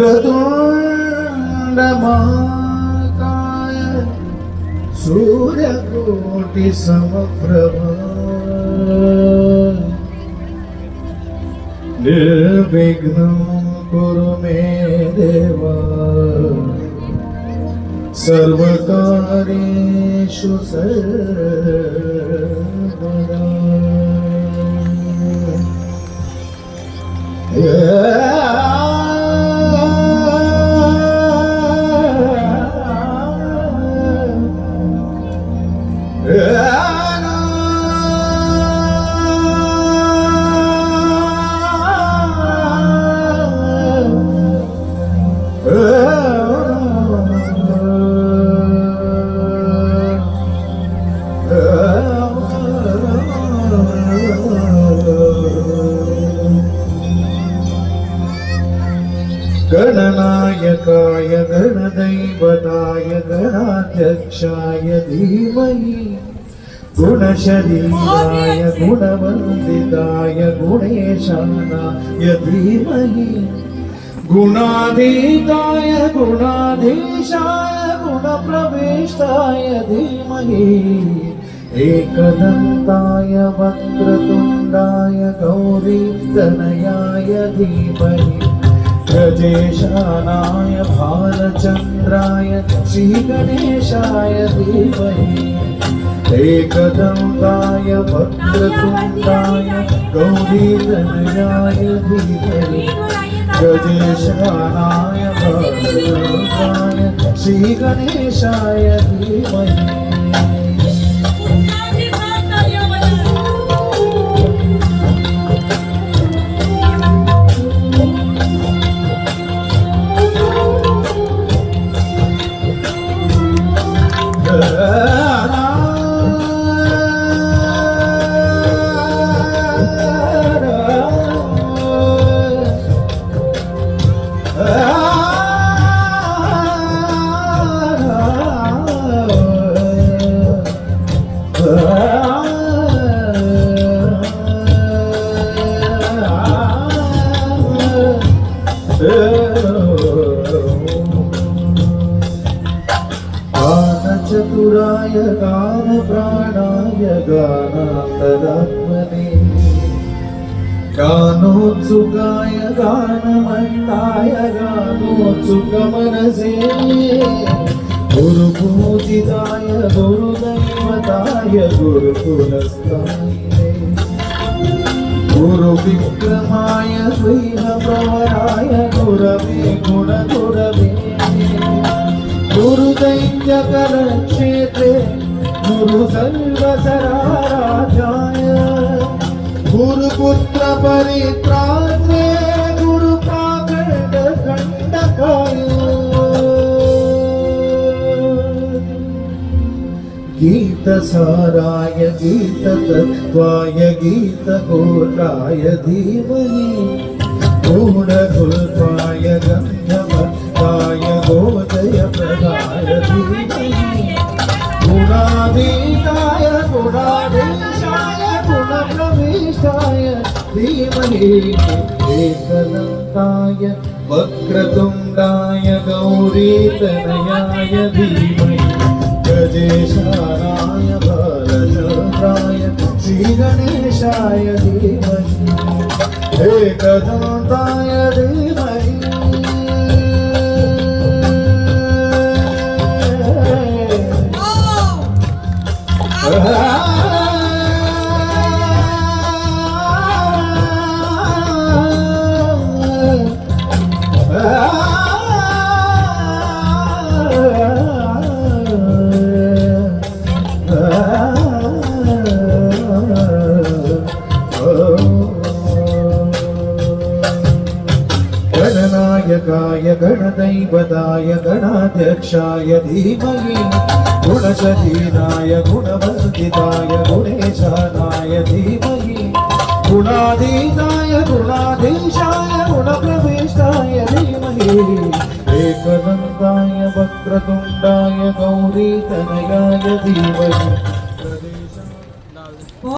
वक्रतुंड महाकाय सूर्यकोटि समप्रभा निर्विघ्नं कुरु मे देवा सर्वकार्येषु सर्वदा। गणनायकाय गणदैवताय गणाध्यक्षाय धीमहि गुणशरीराय गुणवन्दिताय गुणेशानाय धीमहि गुणाधीताय गुणाधीशाय गुणप्रविष्टाय धीमहि एकदन्ताय वक्रतुण्डाय गौरीतनयाय धीमहि गजेशानाय भालचन्द्राय श्रीगणेशाय धीमहि एकदन्ताय वक्रतुण्डाय गौरीतनयाय धीमहि गजेशानाय भालचन्द्राय श्रीगणेशाय धीमहि। चतुराय गान प्राणाय गानान्तरात्मने गानोत्सुकाय गानमन्ताय गानोत्सुकमनसे गुरुपूजिताय गुरुदैवताय गुरुकुलस्थायिने गुरुविक्रमाय श्रीहप्रवराय गुरवे गुणगुरवे गुरुदैत्यकरक्षेत्रे गुरुसर्वसराराजाय गुरुपुत्रपरित्रात्रे गुरुपाखण्डखण्डकाय गीतसाराय गीततत्त्वाय गीतगोत्राय धीमहि गुणगुल्पाय गन्धवत्ताय गोदय प्रदाय धीमहि गुणाधीताय गुणाधीशाय गुणप्रविष्टाय धीमहि एकदन्ताय वक्रतुण्डाय गौरीतनयाय धीमहि गजेशानाय भालचन्द्राय श्रीगणेशाय धीमहि एकदन्ताय धीमहि गणनायकाय गणदैवताय गणाध्यक्षाय धीमहि गुणशरीराय गुणवर्धिताय गुणेशानाय धीमहि गुणाधीताय गुणाधीशाय गुणप्रविष्टाय धीमहि एकदन्ताय वक्रतुण्डाय गौरीतनयाय धीमहि